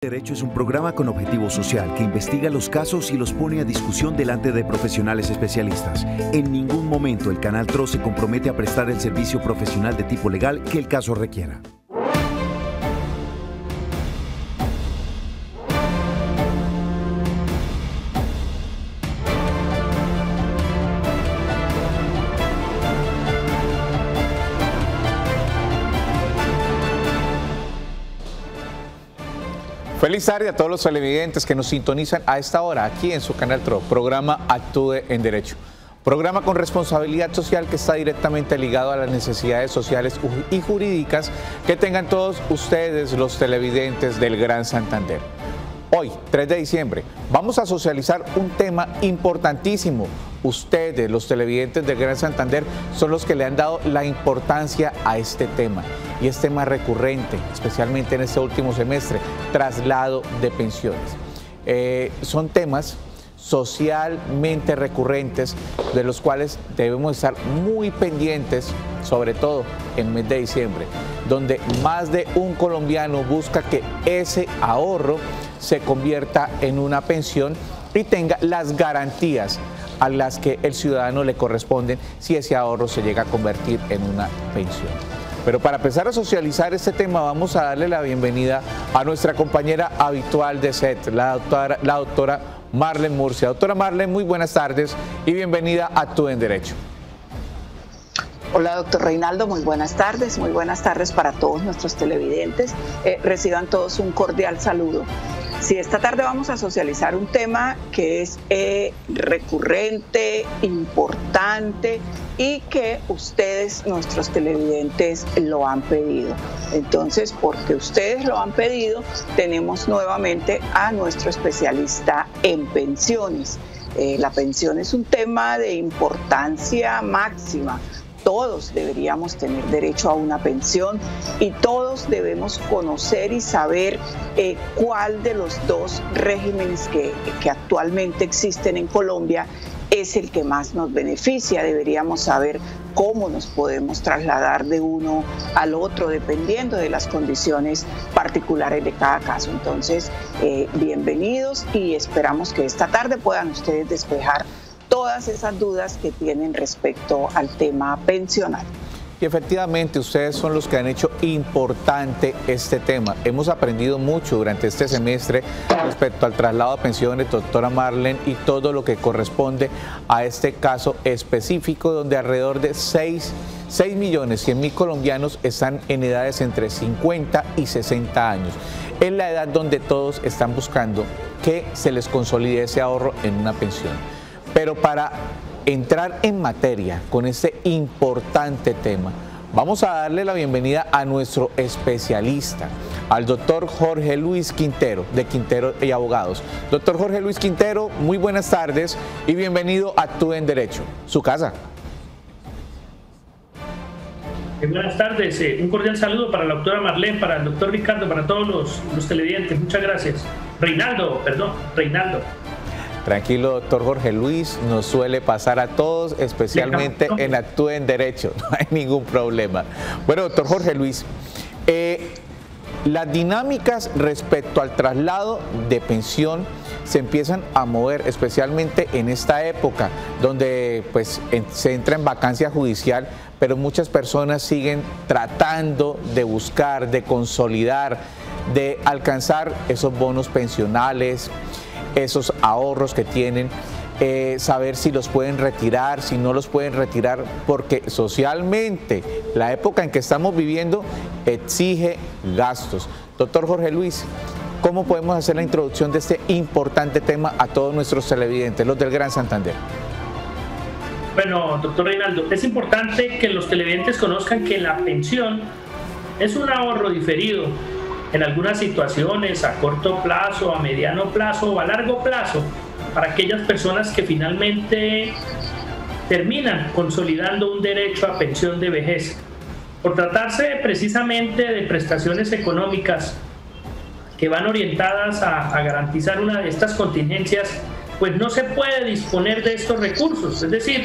Derecho es un programa con objetivo social que investiga los casos y los pone a discusión delante de profesionales especialistas. En ningún momento el Canal TRO se compromete a prestar el servicio profesional de tipo legal que el caso requiera. Feliz tarde a todos los televidentes que nos sintonizan a esta hora aquí en su Canal TRO, programa Actúe en Derecho. Programa con responsabilidad social que está directamente ligado a las necesidades sociales y jurídicas que tengan todos ustedes, los televidentes del Gran Santander. Hoy, 3 de diciembre, vamos a socializar un tema importantísimo. Ustedes, los televidentes del Gran Santander, son los que le han dado la importancia a este tema. Y es tema recurrente, especialmente en este último semestre, traslado de pensiones. Son temas socialmente recurrentes de los cuales debemos estar muy pendientes, sobre todo en el mes de diciembre, donde más de un colombiano busca que ese ahorro se convierta en una pensión y tenga las garantías a las que el ciudadano le corresponden si ese ahorro se llega a convertir en una pensión. Pero para empezar a socializar este tema vamos a darle la bienvenida a nuestra compañera habitual de set, la doctora Marlene Murcia. Doctora Marlene, muy buenas tardes y bienvenida a Actúe en Derecho. Hola, doctor Reinaldo, muy buenas tardes para todos nuestros televidentes. Reciban todos un cordial saludo. Sí, esta tarde vamos a socializar un tema que es recurrente, importante y que ustedes, nuestros televidentes, lo han pedido. Entonces, porque ustedes lo han pedido, tenemos nuevamente a nuestro especialista en pensiones. La pensión es un tema de importancia máxima. Todos deberíamos tener derecho a una pensión y todos debemos conocer y saber cuál de los dos regímenes que actualmente existen en Colombia es el que más nos beneficia. Deberíamos saber cómo nos podemos trasladar de uno al otro dependiendo de las condiciones particulares de cada caso. Entonces, bienvenidos y esperamos que esta tarde puedan ustedes despejar todas esas dudas que tienen respecto al tema pensional. Y efectivamente ustedes son los que han hecho importante este tema. Hemos aprendido mucho durante este semestre respecto al traslado de pensiones, doctora Marlene, y todo lo que corresponde a este caso específico donde alrededor de 6.100.000 colombianos están en edades entre 50 y 60 años. Es la edad donde todos están buscando que se les consolide ese ahorro en una pensión. Pero para entrar en materia con este importante tema, vamos a darle la bienvenida a nuestro especialista, al doctor Jorge Luis Quintero, de Quintero y Abogados. Doctor Jorge Luis Quintero, muy buenas tardes y bienvenido a Actúe en Derecho, su casa. Buenas tardes, un cordial saludo para la doctora Marlene, para el doctor Ricardo, para todos los televidentes. Muchas gracias. Reinaldo. Tranquilo, doctor Jorge Luis, nos suele pasar a todos, especialmente en Actúe en Derecho, no hay ningún problema. Bueno, doctor Jorge Luis, las dinámicas respecto al traslado de pensión se empiezan a mover, especialmente en esta época, donde pues se entra en vacancia judicial, pero muchas personas siguen tratando de buscar, de consolidar, de alcanzar esos bonos pensionales, esos ahorros que tienen, saber si los pueden retirar, si no los pueden retirar, porque socialmente la época en que estamos viviendo exige gastos. Doctor Jorge Luis, ¿cómo podemos hacer la introducción de este importante tema a todos nuestros televidentes, los del Gran Santander? Bueno, doctor Reinaldo, es importante que los televidentes conozcan que la pensión es un ahorro diferido en algunas situaciones a corto plazo, a mediano plazo o a largo plazo para aquellas personas que finalmente terminan consolidando un derecho a pensión de vejez. Por tratarse precisamente de prestaciones económicas que van orientadas a garantizar una de estas contingencias, pues no se puede disponer de estos recursos. Es decir,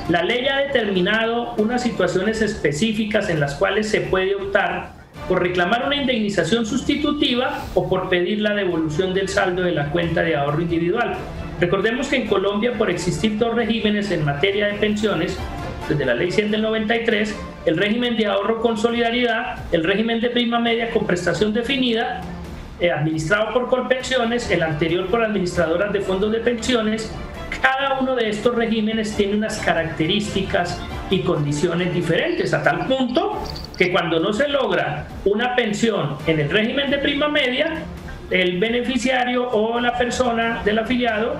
la ley ha determinado unas situaciones específicas en las cuales se puede optar por reclamar una indemnización sustitutiva o por pedir la devolución del saldo de la cuenta de ahorro individual. Recordemos que en Colombia, por existir dos regímenes en materia de pensiones, desde la Ley 100 del 93, el régimen de ahorro con solidaridad, el régimen de prima media con prestación definida, administrado por Colpensiones, el anterior por administradoras de fondos de pensiones. Cada uno de estos regímenes tiene unas características y condiciones diferentes, a tal punto que cuando no se logra una pensión en el régimen de prima media, el beneficiario o la persona del afiliado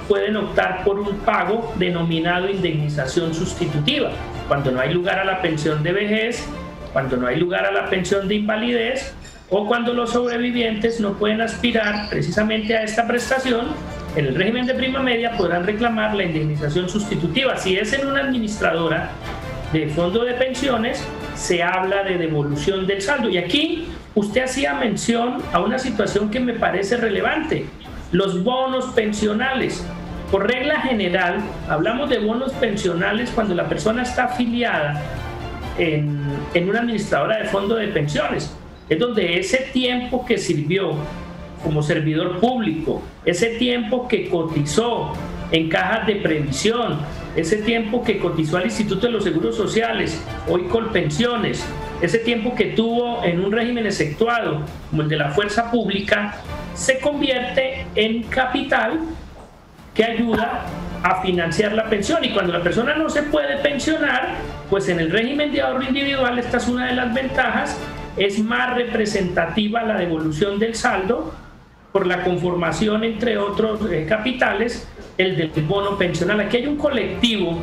pueden optar por un pago denominado indemnización sustitutiva, cuando no hay lugar a la pensión de vejez, cuando no hay lugar a la pensión de invalidez o cuando los sobrevivientes no pueden aspirar precisamente a esta prestación. En el régimen de prima media podrán reclamar la indemnización sustitutiva. Si es en una administradora de fondo de pensiones, se habla de devolución del saldo. Y aquí usted hacía mención a una situación que me parece relevante: los bonos pensionales. Por regla general, hablamos de bonos pensionales cuando la persona está afiliada en una administradora de fondo de pensiones. Es donde ese tiempo que sirvió como servidor público, ese tiempo que cotizó en cajas de previsión, ese tiempo que cotizó al Instituto de los Seguros Sociales, hoy Colpensiones, ese tiempo que tuvo en un régimen exceptuado como el de la fuerza pública, se convierte en capital que ayuda a financiar la pensión. Y cuando la persona no se puede pensionar, pues en el régimen de ahorro individual, esta es una de las ventajas, es más representativa la devolución del saldo por la conformación, entre otros capitales, el del bono pensional. Aquí hay un colectivo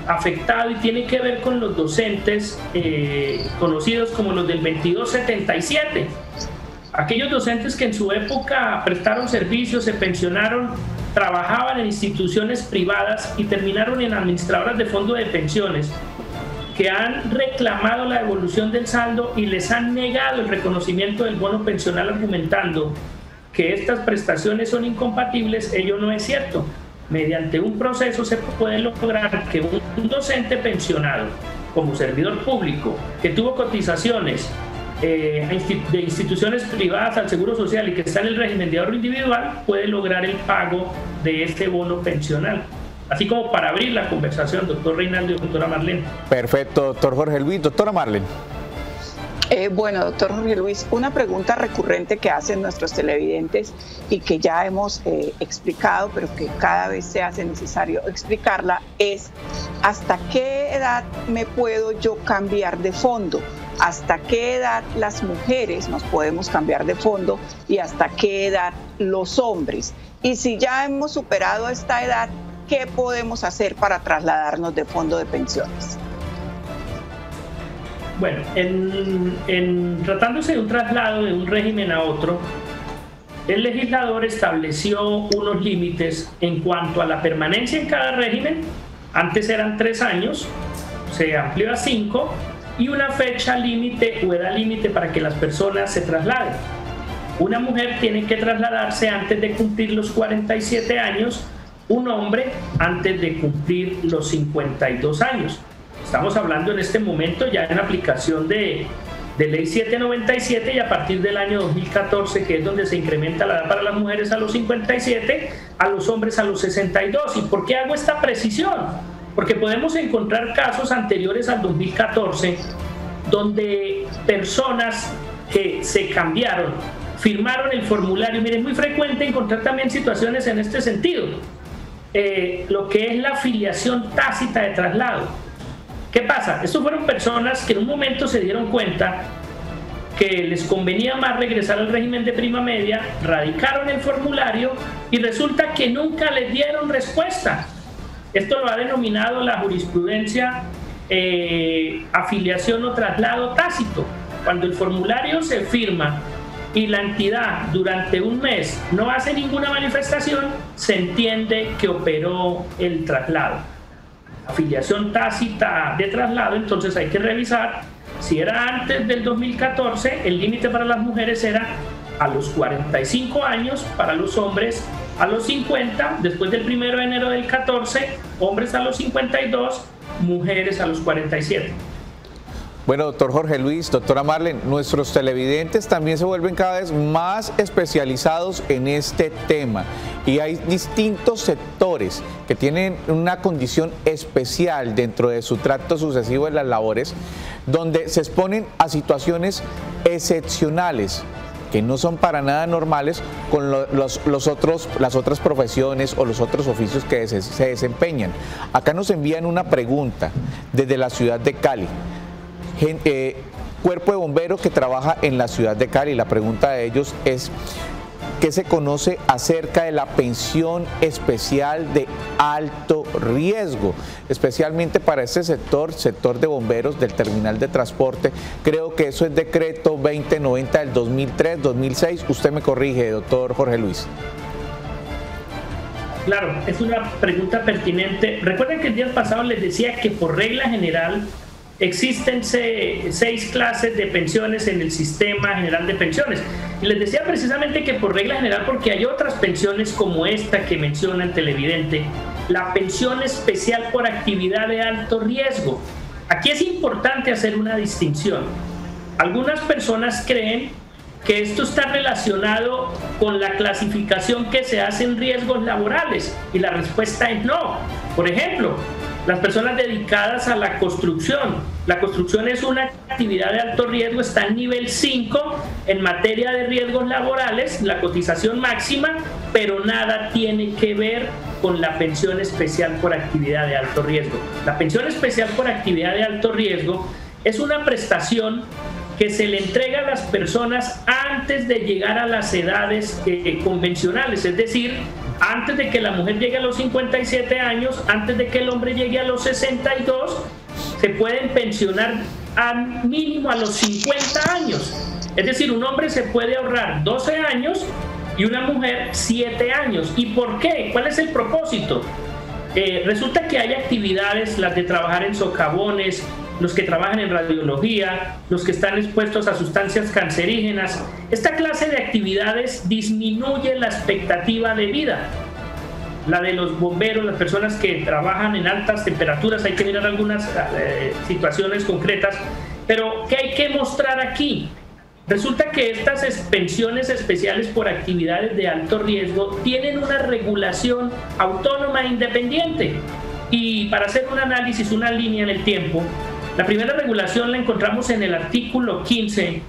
afectado y tiene que ver con los docentes conocidos como los del 2277. Aquellos docentes que en su época prestaron servicios, se pensionaron, trabajaban en instituciones privadas y terminaron en administradoras de fondo de pensiones, que han reclamado la devolución del saldo y les han negado el reconocimiento del bono pensional, argumentando que estas prestaciones son incompatibles. Ello no es cierto. Mediante un proceso se puede lograr que un docente pensionado como servidor público que tuvo cotizaciones de instituciones privadas al Seguro Social y que está en el régimen de ahorro individual puede lograr el pago de este bono pensional. Así como para abrir la conversación, doctor Reinaldo y doctora Marlene. Perfecto, doctor Jorge Luis. Doctora Marlene. Bueno, doctor Jorge Luis, una pregunta recurrente que hacen nuestros televidentes y que ya hemos explicado, pero que cada vez se hace necesario explicarla, es: ¿hasta qué edad me puedo yo cambiar de fondo? ¿Hasta qué edad las mujeres nos podemos cambiar de fondo y hasta qué edad los hombres? Y si ya hemos superado esta edad, ¿qué podemos hacer para trasladarnos de fondo de pensiones? Bueno, tratándose de un traslado de un régimen a otro, el legislador estableció unos límites en cuanto a la permanencia en cada régimen. Antes eran 3 años, se amplió a 5, y una fecha límite o edad límite para que las personas se trasladen. Una mujer tiene que trasladarse antes de cumplir los 47 años, un hombre antes de cumplir los 52 años. Estamos hablando en este momento ya en aplicación de Ley 797, y a partir del año 2014, que es donde se incrementa la edad para las mujeres a los 57, a los hombres a los 62. ¿Y por qué hago esta precisión? Porque podemos encontrar casos anteriores al 2014 donde personas que se cambiaron, firmaron el formulario. Miren, es muy frecuente encontrar también situaciones en este sentido. Lo que es la afiliación tácita de traslado. ¿Qué pasa? Estos fueron personas que en un momento se dieron cuenta que les convenía más regresar al régimen de prima media, radicaron el formulario y resulta que nunca les dieron respuesta. Esto lo ha denominado la jurisprudencia afiliación o traslado tácito. Cuando el formulario se firma y la entidad durante un mes no hace ninguna manifestación, se entiende que operó el traslado. Afiliación tácita de traslado, entonces hay que revisar si era antes del 2014, el límite para las mujeres era a los 45 años, para los hombres a los 50, después del 1 de enero del 14, hombres a los 52, mujeres a los 47. Bueno, doctor Jorge Luis, doctora Marlene, nuestros televidentes también se vuelven cada vez más especializados en este tema y hay distintos sectores que tienen una condición especial dentro de su tracto sucesivo de las labores, donde se exponen a situaciones excepcionales que no son para nada normales con las otras profesiones o los otros oficios que se desempeñan. Acá nos envían una pregunta desde la ciudad de Cali. Cuerpo de bomberos que trabaja en la ciudad de Cali. La pregunta de ellos es: ¿qué se conoce acerca de la pensión especial de alto riesgo? Especialmente para este sector de bomberos del terminal de transporte. Creo que eso es decreto 2090 del 2003-2006. Usted me corrige, doctor Jorge Luis. Claro, es una pregunta pertinente. Recuerden que el día pasado les decía que por regla general existen 6 clases de pensiones en el sistema general de pensiones. Y les decía precisamente que por regla general, porque hay otras pensiones como esta que menciona el televidente, la pensión especial por actividad de alto riesgo. Aquí es importante hacer una distinción. Algunas personas creen que esto está relacionado con la clasificación que se hace en riesgos laborales y la respuesta es no. Por ejemplo, las personas dedicadas a la construcción. La construcción es una actividad de alto riesgo, está en nivel 5 en materia de riesgos laborales, la cotización máxima, pero nada tiene que ver con la pensión especial por actividad de alto riesgo. La pensión especial por actividad de alto riesgo es una prestación que se le entrega a las personas antes de llegar a las edades convencionales, es decir, antes de que la mujer llegue a los 57 años, antes de que el hombre llegue a los 62, se pueden pensionar al mínimo a los 50 años. Es decir, un hombre se puede ahorrar 12 años y una mujer 7 años. ¿Y por qué? ¿Cuál es el propósito? Resulta que hay actividades, las de trabajar en socavones, los que trabajan en radiología, los que están expuestos a sustancias cancerígenas. Esta clase de actividades disminuye la expectativa de vida. La de los bomberos, las personas que trabajan en altas temperaturas, hay que mirar algunas situaciones concretas. Pero, ¿qué hay que mostrar aquí? Resulta que estas pensiones especiales por actividades de alto riesgo tienen una regulación autónoma e independiente. Y para hacer un análisis, una línea en el tiempo, la primera regulación la encontramos en el artículo 15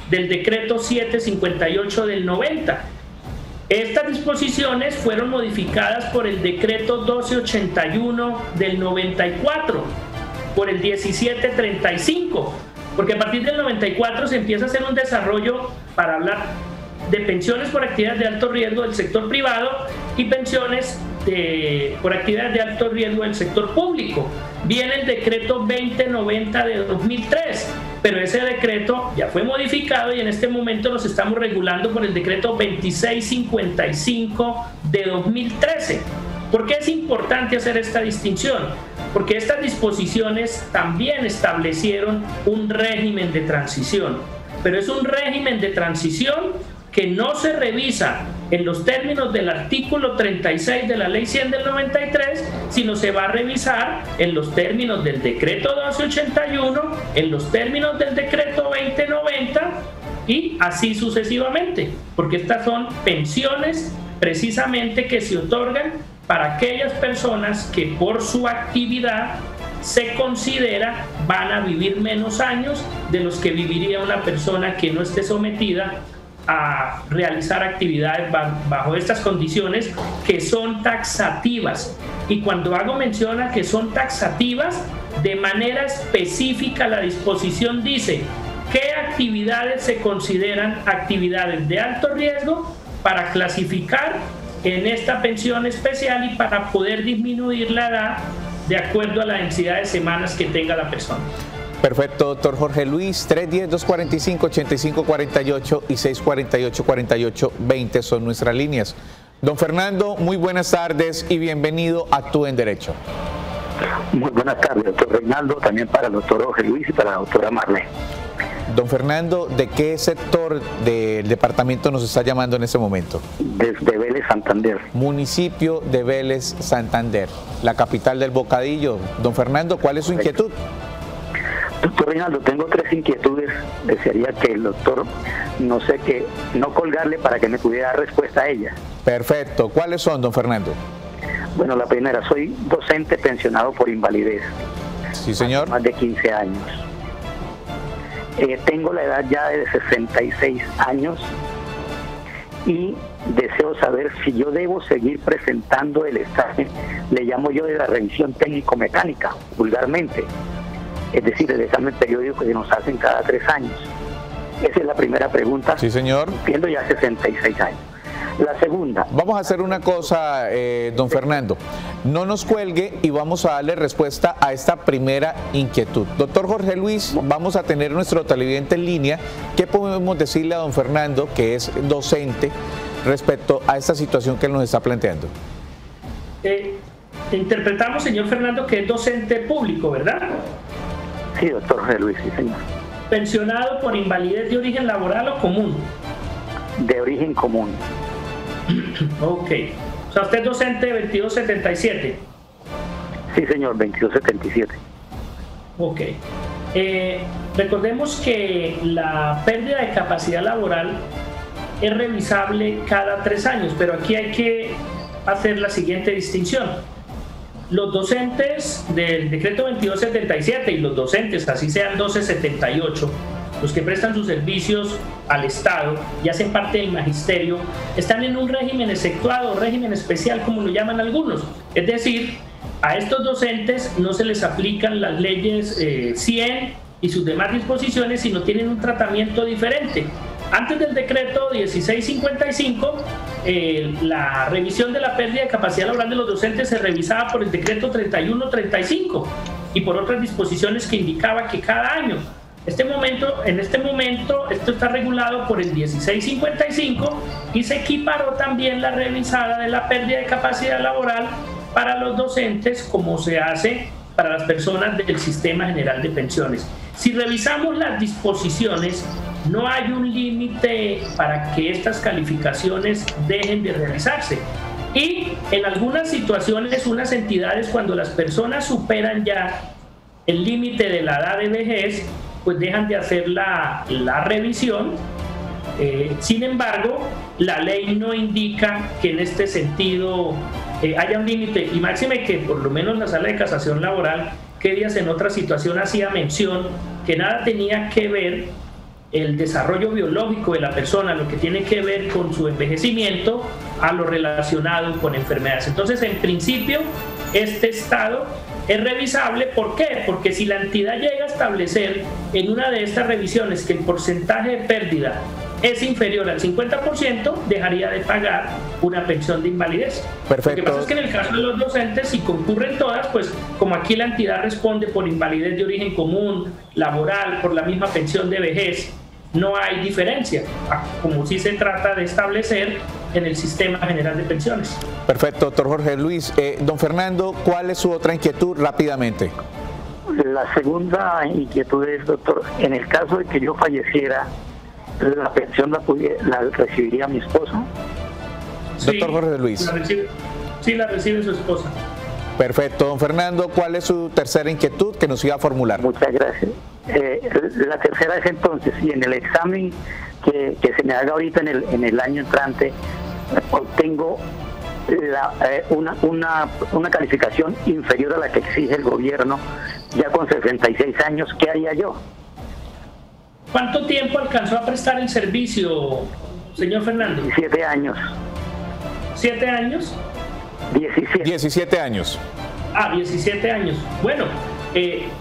del decreto 758 del 90. Estas disposiciones fueron modificadas por el decreto 1281 del 94, por el 1735, porque a partir del 94 se empieza a hacer un desarrollo para hablar de pensiones por actividades de alto riesgo del sector privado y pensiones por actividades de alto riesgo del sector público. Viene el decreto 2090 de 2003, pero ese decreto ya fue modificado y en este momento nos estamos regulando por el decreto 2655 de 2013. ¿Por qué es importante hacer esta distinción? Porque estas disposiciones también establecieron un régimen de transición, pero es un régimen de transición que no se revisa en los términos del artículo 36 de la Ley 100 del 93, sino se va a revisar en los términos del decreto 1281, en los términos del decreto 2090 y así sucesivamente, porque estas son pensiones precisamente que se otorgan para aquellas personas que por su actividad se considera van a vivir menos años de los que viviría una persona que no esté sometida a realizar actividades bajo estas condiciones que son taxativas. Y cuando hago mención a que son taxativas, de manera específica la disposición dice qué actividades se consideran actividades de alto riesgo para clasificar en esta pensión especial y para poder disminuir la edad de acuerdo a la densidad de semanas que tenga la persona. Perfecto, doctor Jorge Luis. 310-245-8548 y 648-4820 son nuestras líneas. Don Fernando, muy buenas tardes y bienvenido a Actúe en Derecho. Muy buenas tardes, doctor Reinaldo, también para el doctor Jorge Luis y para la doctora Marlene. Don Fernando, ¿de qué sector del departamento nos está llamando en este momento? Desde Vélez, Santander. Municipio de Vélez, Santander, la capital del bocadillo. Don Fernando, ¿cuál es su inquietud? Doctor Doctor Reinaldo, tengo 3 inquietudes. Desearía que el doctor, no colgarle para que me pudiera dar respuesta a ellas. Perfecto. ¿Cuáles son, don Fernando? Bueno, la primera, soy docente pensionado por invalidez. Sí, señor. Más de 15 años. Tengo la edad ya de 66 años y deseo saber si yo debo seguir presentando el examen, le llamo yo de la revisión técnico-mecánica, vulgarmente. Es decir, el examen periódico que nos hacen cada 3 años. Esa es la primera pregunta. Sí, señor. Siendo ya 66 años. La segunda. Vamos a hacer una cosa, don Fernando. No nos cuelgue y vamos a darle respuesta a esta primera inquietud. Doctor Jorge Luis, vamos a tener nuestro televidente en línea. ¿Qué podemos decirle a don Fernando, que es docente, respecto a esta situación que él nos está planteando? Interpretamos, señor Fernando, que es docente público, ¿verdad? Sí, doctor Jorge Luis, sí, señor. ¿Pensionado por invalidez de origen laboral o común? De origen común. Ok. O sea, usted es docente 2277. Sí, señor, 2277. Ok. Recordemos que la pérdida de capacidad laboral es revisable cada 3 años, pero aquí hay que hacer la siguiente distinción. Los docentes del decreto 2277 y los docentes, así sean 1278, los que prestan sus servicios al Estado y hacen parte del magisterio, están en un régimen exceptuado, régimen especial, como lo llaman algunos. Es decir, a estos docentes no se les aplican las leyes 100 y sus demás disposiciones, sino tienen un tratamiento diferente. Antes del decreto 1655, la revisión de la pérdida de capacidad laboral de los docentes se revisaba por el decreto 3135 y por otras disposiciones que indicaba que cada año. En este momento, esto está regulado por el 1655 y se equiparó también la revisada de la pérdida de capacidad laboral para los docentes, como se hace para las personas del Sistema General de Pensiones. Si revisamos las disposiciones, no hay un límite para que estas calificaciones dejen de realizarse. Y en algunas situaciones, unas entidades, cuando las personas superan ya el límite de la edad de vejez, pues dejan de hacer la revisión. Sin embargo, la ley no indica que en este sentido haya un límite, y máxime que por lo menos la Sala de Casación Laboral, que días en otra situación hacía mención que nada tenía que ver el desarrollo biológico de la persona, lo que tiene que ver con su envejecimiento, a lo relacionado con enfermedades. Entonces, en principio, este estado es revisable. ¿Por qué? Porque si la entidad llega a establecer en una de estas revisiones que el porcentaje de pérdida es inferior al 50%, dejaría de pagar una pensión de invalidez. Perfecto. Lo que pasa es que en el caso de los docentes, si concurren todas, pues como aquí la entidad responde por invalidez de origen común, laboral, por la misma pensión de vejez, no hay diferencia, como si se trata de establecer en el Sistema General de Pensiones. Perfecto, doctor Jorge Luis. Don Fernando, ¿cuál es su otra inquietud rápidamente? La segunda inquietud es, doctor, en el caso de que yo falleciera, ¿la pensión la recibiría mi esposa? Sí, doctor Jorge Luis. La recibe su esposa. Perfecto. Don Fernando, ¿cuál es su tercera inquietud que nos iba a formular? Muchas gracias. La tercera es entonces, si en el examen que se me haga ahorita en el año entrante obtengo una calificación inferior a la que exige el gobierno, ya con 66 años, ¿qué haría yo? ¿Cuánto tiempo alcanzó a prestar el servicio, señor Fernando? 17 años. ¿7 años? 17 años. 17 años. Bueno,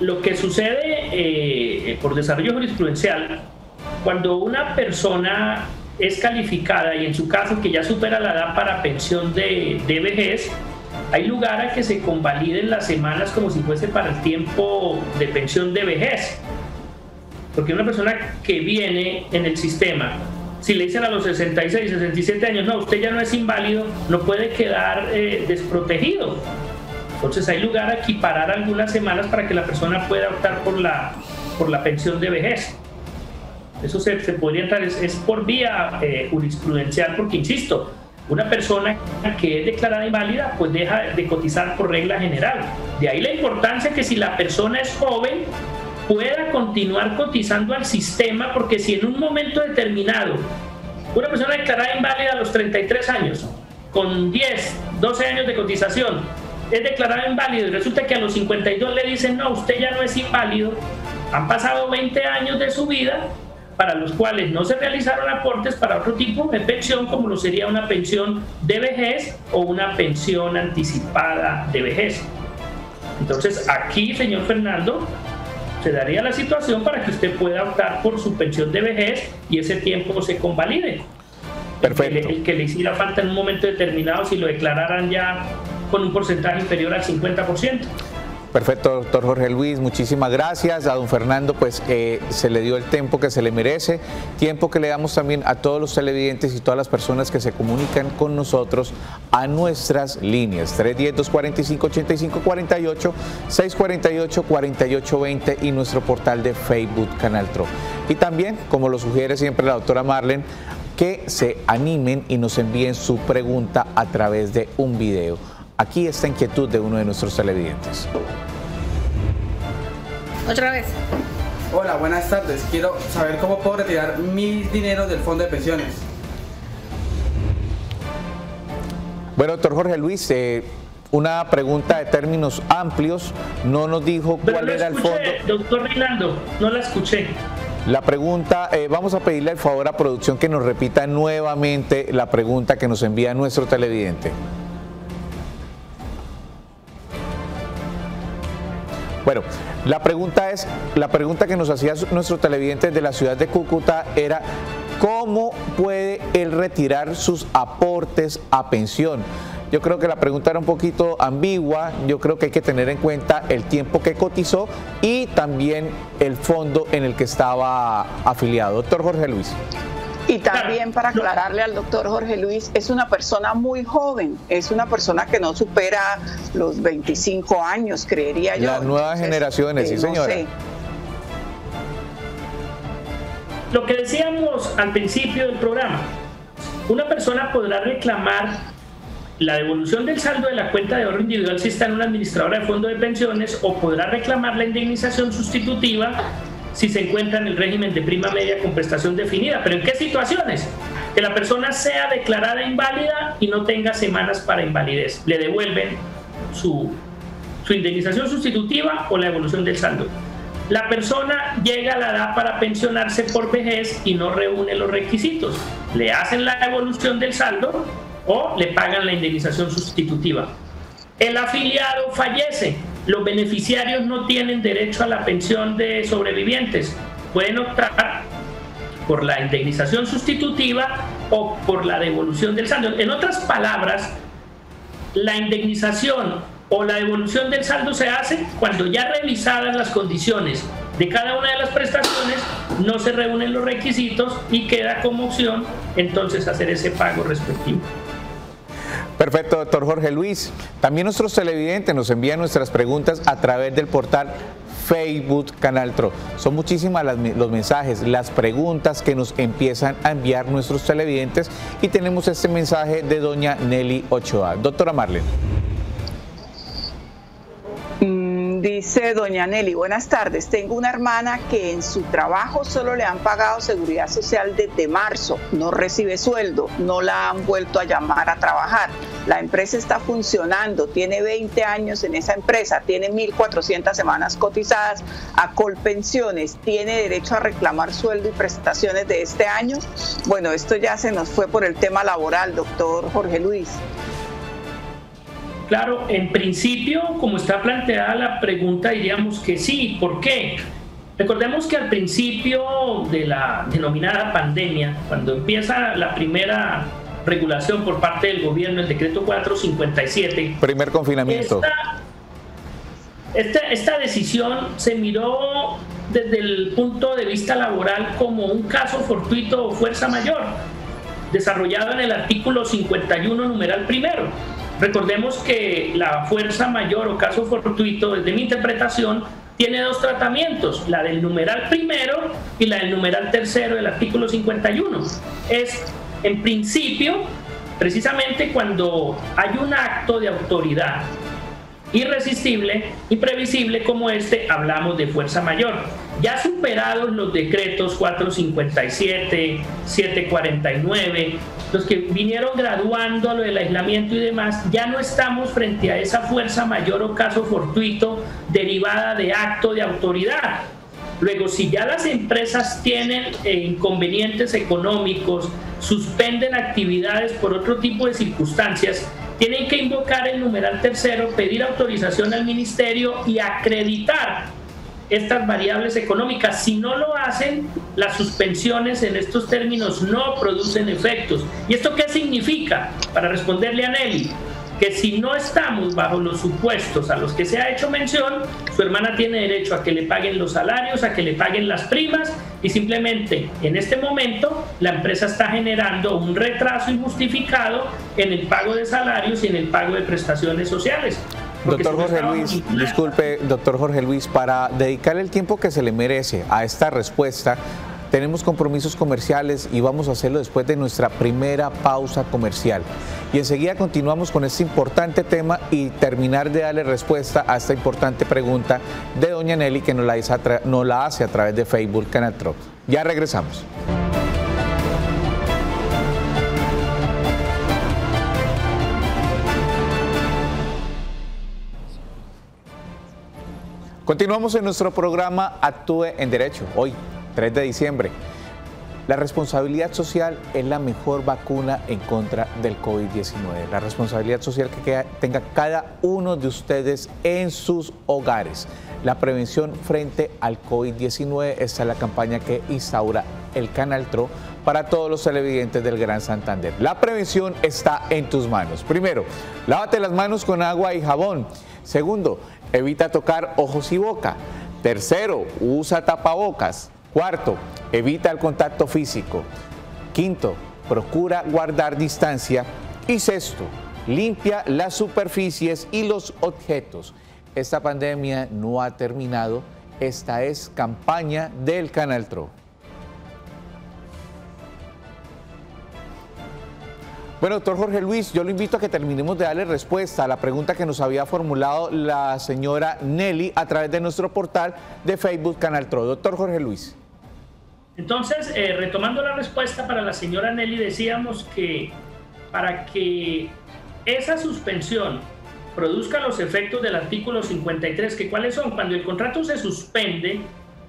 lo que sucede por desarrollo jurisprudencial, cuando una persona es calificada y en su caso que ya supera la edad para pensión de vejez, hay lugar a que se convaliden las semanas como si fuese para el tiempo de pensión de vejez. Porque una persona que viene en el sistema, si le dicen a los 66, 67 años, no, usted ya no es inválido, no puede quedar desprotegido. Entonces hay lugar a equiparar algunas semanas para que la persona pueda optar por la pensión de vejez. Eso se podría entrar, es por vía jurisprudencial, porque insisto, una persona que es declarada inválida pues deja de cotizar por regla general. De ahí la importancia que si la persona es joven, pueda continuar cotizando al sistema, porque si en un momento determinado una persona declarada inválida a los 33 años, con 10, 12 años de cotización, es declarada inválido y resulta que a los 52 le dicen no, usted ya no es inválido, han pasado 20 años de su vida para los cuales no se realizaron aportes para otro tipo de pensión, como lo sería una pensión de vejez o una pensión anticipada de vejez. Entonces aquí, señor Fernando, se daría la situación para que usted pueda optar por su pensión de vejez y ese tiempo se convalide. Perfecto. El que le hiciera falta en un momento determinado, si lo declararan ya con un porcentaje inferior al 50%. Perfecto, doctor Jorge Luis, muchísimas gracias. A don Fernando, pues se le dio el tiempo que se le merece, tiempo que le damos también a todos los televidentes y todas las personas que se comunican con nosotros a nuestras líneas 310-245-8548, 648-4820 y nuestro portal de Facebook Canal Tro. Y también, como lo sugiere siempre la doctora Marlene, que se animen y nos envíen su pregunta a través de un video. Aquí está inquietud de uno de nuestros televidentes. Otra vez. Hola, buenas tardes. Quiero saber cómo puedo retirar mis dineros del fondo de pensiones. Bueno, doctor Jorge Luis, una pregunta de términos amplios. No nos dijo cuál era el fondo. Doctor Reinaldo, no la escuché. La pregunta, vamos a pedirle el favor a producción que nos repita nuevamente la pregunta que nos envía nuestro televidente. Bueno, la pregunta que nos hacía nuestro televidente de la ciudad de Cúcuta era ¿cómo puede él retirar sus aportes a pensión? Yo creo que la pregunta era un poquito ambigua, yo creo que hay que tener en cuenta el tiempo que cotizó y también el fondo en el que estaba afiliado. Doctor Jorge Luis. Y también para aclararle al doctor Jorge Luis, es una persona muy joven, es una persona que no supera los 25 años, creería yo. Las nuevas generaciones, sí señora. No sé. Lo que decíamos al principio del programa, una persona podrá reclamar la devolución del saldo de la cuenta de ahorro individual si está en una administradora de fondo de pensiones, o podrá reclamar la indemnización sustitutiva si se encuentra en el régimen de prima media con prestación definida. ¿Pero en qué situaciones? Que la persona sea declarada inválida y no tenga semanas para invalidez. Le devuelven su indemnización sustitutiva o la devolución del saldo. La persona llega a la edad para pensionarse por vejez y no reúne los requisitos. Le hacen la devolución del saldo o le pagan la indemnización sustitutiva. El afiliado fallece. Los beneficiarios no tienen derecho a la pensión de sobrevivientes. Pueden optar por la indemnización sustitutiva o por la devolución del saldo. En otras palabras, la indemnización o la devolución del saldo se hace cuando ya revisadas las condiciones de cada una de las prestaciones, no se reúnen los requisitos y queda como opción entonces hacer ese pago respectivo. Perfecto, doctor Jorge Luis. También nuestros televidentes nos envían nuestras preguntas a través del portal Facebook Canal Tro. Son muchísimas los mensajes, las preguntas que nos empiezan a enviar nuestros televidentes y tenemos este mensaje de doña Nelly Ochoa. Doctora Marlene. Dice doña Nelly, buenas tardes, tengo una hermana que en su trabajo solo le han pagado seguridad social desde marzo, no recibe sueldo, no la han vuelto a llamar a trabajar, la empresa está funcionando, tiene 20 años en esa empresa, tiene 1.400 semanas cotizadas a Colpensiones, tiene derecho a reclamar sueldo y prestaciones de este año. Bueno, esto ya se nos fue por el tema laboral, doctor Jorge Luis. Claro, en principio, como está planteada la pregunta, diríamos que sí. ¿Por qué? Recordemos que al principio de la denominada pandemia, cuando empieza la primera regulación por parte del gobierno, el decreto 457. Primer confinamiento. Esta decisión se miró desde el punto de vista laboral como un caso fortuito o fuerza mayor, desarrollado en el artículo 51, numeral primero. Recordemos que la fuerza mayor o caso fortuito, desde mi interpretación, tiene dos tratamientos, la del numeral primero y la del numeral tercero del artículo 51. Es, en principio, precisamente cuando hay un acto de autoridad irresistible, imprevisible como este, hablamos de fuerza mayor. Ya superados los decretos 457, 749, los que vinieron graduando a lo del aislamiento y demás, ya no estamos frente a esa fuerza mayor o caso fortuito derivada de acto de autoridad. Luego, si ya las empresas tienen inconvenientes económicos, suspenden actividades por otro tipo de circunstancias, tienen que invocar el numeral tercero, pedir autorización al ministerio y acreditar estas variables económicas. Si no lo hacen, las suspensiones en estos términos no producen efectos. ¿Y esto qué significa? Para responderle a Nelly, que si no estamos bajo los supuestos a los que se ha hecho mención, su hermana tiene derecho a que le paguen los salarios, a que le paguen las primas, y simplemente en este momento la empresa está generando un retraso injustificado en el pago de salarios y en el pago de prestaciones sociales. Doctor Jorge Luis, disculpe, doctor Jorge Luis, para dedicarle el tiempo que se le merece a esta respuesta, tenemos compromisos comerciales y vamos a hacerlo después de nuestra primera pausa comercial. Y enseguida continuamos con este importante tema y terminar de darle respuesta a esta importante pregunta de doña Nelly, que nos la hace a través de Facebook Canal Tro. Ya regresamos. Continuamos en nuestro programa Actúe en Derecho. Hoy, 3 de diciembre. La responsabilidad social es la mejor vacuna en contra del COVID-19. La responsabilidad social que tenga cada uno de ustedes en sus hogares. La prevención frente al COVID-19, esta es la campaña que instaura el Canal Tro para todos los televidentes del Gran Santander. La prevención está en tus manos. Primero, lávate las manos con agua y jabón. Segundo, evita tocar ojos y boca. Tercero, usa tapabocas. Cuarto, evita el contacto físico. Quinto, procura guardar distancia. Y sexto, limpia las superficies y los objetos. Esta pandemia no ha terminado. Esta es campaña del Canal Tro. Bueno, doctor Jorge Luis, yo lo invito a que terminemos de darle respuesta a la pregunta que nos había formulado la señora Nelly a través de nuestro portal de Facebook Canal Tro. Doctor Jorge Luis. Entonces, retomando la respuesta para la señora Nelly, decíamos que para que esa suspensión produzca los efectos del artículo 53, que cuáles son, cuando el contrato se suspende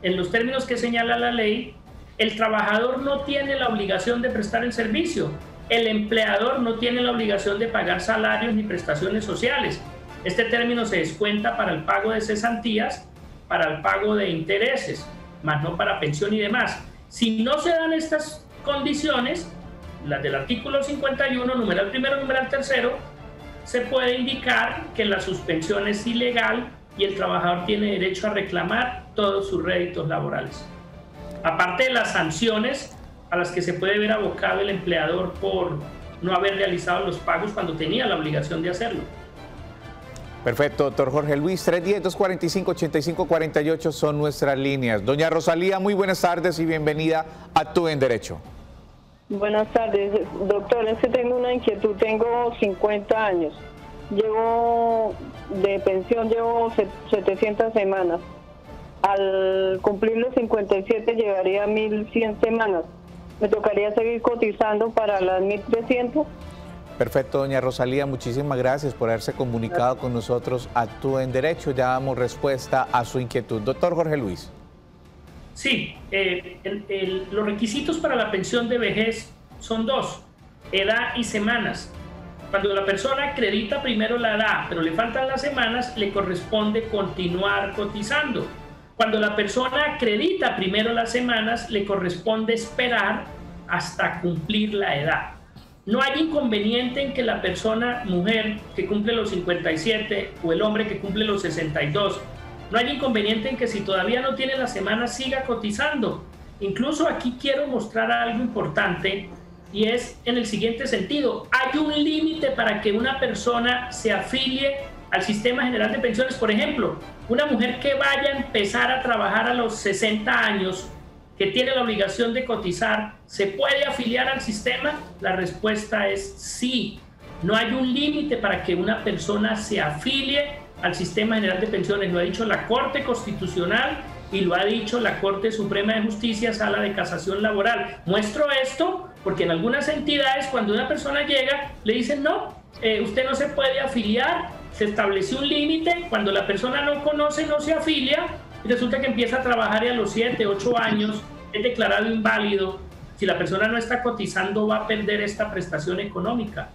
en los términos que señala la ley, el trabajador no tiene la obligación de prestar el servicio, el empleador no tiene la obligación de pagar salarios ni prestaciones sociales. Este término se descuenta para el pago de cesantías, para el pago de intereses, más no para pensión y demás. Si no se dan estas condiciones, las del artículo 51, numeral primero, numeral tercero, se puede indicar que la suspensión es ilegal y el trabajador tiene derecho a reclamar todos sus réditos laborales. Aparte de las sanciones a las que se puede ver abocado el empleador por no haber realizado los pagos cuando tenía la obligación de hacerlo. Perfecto, doctor Jorge Luis. 310-245-8548 son nuestras líneas. Doña Rosalía, muy buenas tardes y bienvenida a Actúe en Derecho. Buenas tardes, doctor. Es que tengo una inquietud. Tengo 50 años. Llevo de pensión, llevo 700 semanas. Al cumplir los 57 llegaría a 1100 semanas. ¿Me tocaría seguir cotizando para las 1300? Perfecto, doña Rosalía, muchísimas gracias por haberse comunicado con nosotros. Actúe en Derecho, ya damos respuesta a su inquietud. Doctor Jorge Luis. Sí, los requisitos para la pensión de vejez son dos: edad y semanas. Cuando la persona acredita primero la edad, pero le faltan las semanas, le corresponde continuar cotizando. Cuando la persona acredita primero las semanas, le corresponde esperar hasta cumplir la edad. No hay inconveniente en que la persona, mujer, que cumple los 57 o el hombre que cumple los 62, no hay inconveniente en que si todavía no tiene las semanas siga cotizando. Incluso aquí quiero mostrar algo importante y es en el siguiente sentido. Hay un límite para que una persona se afilie al Sistema General de Pensiones. Por ejemplo, una mujer que vaya a empezar a trabajar a los 60 años, que tiene la obligación de cotizar, ¿se puede afiliar al sistema? La respuesta es sí. No hay un límite para que una persona se afilie al Sistema General de Pensiones. Lo ha dicho la Corte Constitucional y lo ha dicho la Corte Suprema de Justicia, Sala de Casación Laboral. Muestro esto porque en algunas entidades, cuando una persona llega, le dicen no, usted no se puede afiliar, se estableció un límite, cuando la persona no conoce, no se afilia, y resulta que empieza a trabajar y a los 7, 8 años es declarado inválido. Si la persona no está cotizando, va a perder esta prestación económica.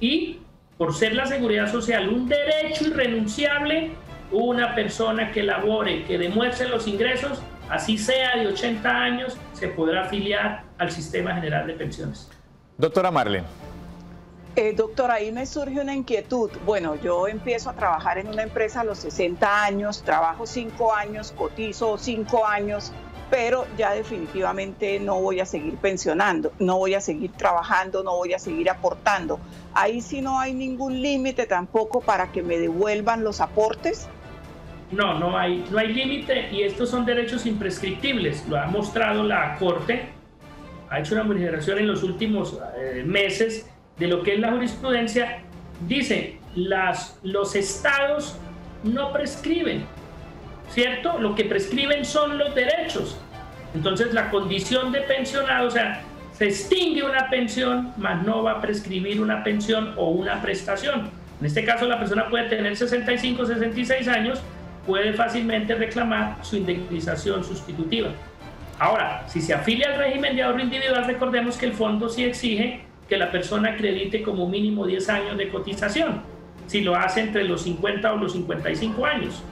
Y por ser la seguridad social un derecho irrenunciable, una persona que labore, que demuestre los ingresos, así sea de 80 años, se podrá afiliar al Sistema General de Pensiones. Doctora Marlene. Doctora, ahí me surge una inquietud. Bueno, yo empiezo a trabajar en una empresa a los 60 años, trabajo 5 años, cotizo 5 años, pero ya definitivamente no voy a seguir pensionando, no voy a seguir trabajando, no voy a seguir aportando. Ahí sí no hay ningún límite tampoco para que me devuelvan los aportes. No hay límite, y estos son derechos imprescriptibles. Lo ha mostrado la Corte, ha hecho una modificación en los últimos meses de lo que es la jurisprudencia. Dice, los estados no prescriben, ¿cierto? Lo que prescriben son los derechos. Entonces la condición de pensionado, o sea, se extingue una pensión, mas no va a prescribir una pensión o una prestación. En este caso la persona puede tener 65, 66 años, puede fácilmente reclamar su indemnización sustitutiva. Ahora, si se afilia al régimen de ahorro individual, recordemos que el fondo sí exige que la persona acredite como mínimo 10 años de cotización, si lo hace entre los 50 o los 55 años.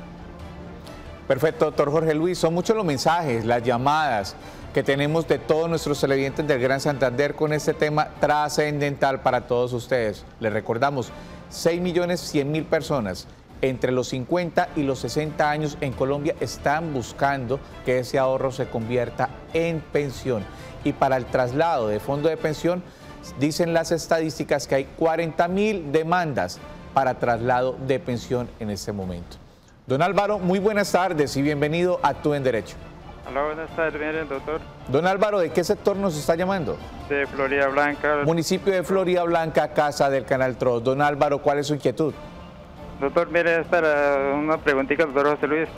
Perfecto, doctor Jorge Luis. Son muchos los mensajes, las llamadas que tenemos de todos nuestros televidentes del Gran Santander con este tema trascendental para todos ustedes. Les recordamos, 6.100.000 personas entre los 50 y los 60 años en Colombia están buscando que ese ahorro se convierta en pensión. Y para el traslado de fondo de pensión, dicen las estadísticas que hay 40.000 demandas para traslado de pensión en este momento. Don Álvaro, muy buenas tardes y bienvenido a Actúe en Derecho. Hola, buenas tardes, miren, doctor. Don Álvaro, ¿de qué sector nos está llamando? De Florida Blanca. Municipio de Florida Blanca, casa del Canal TROS. Don Álvaro, ¿cuál es su inquietud? Doctor, mire, esta era una preguntita, doctor José Luis.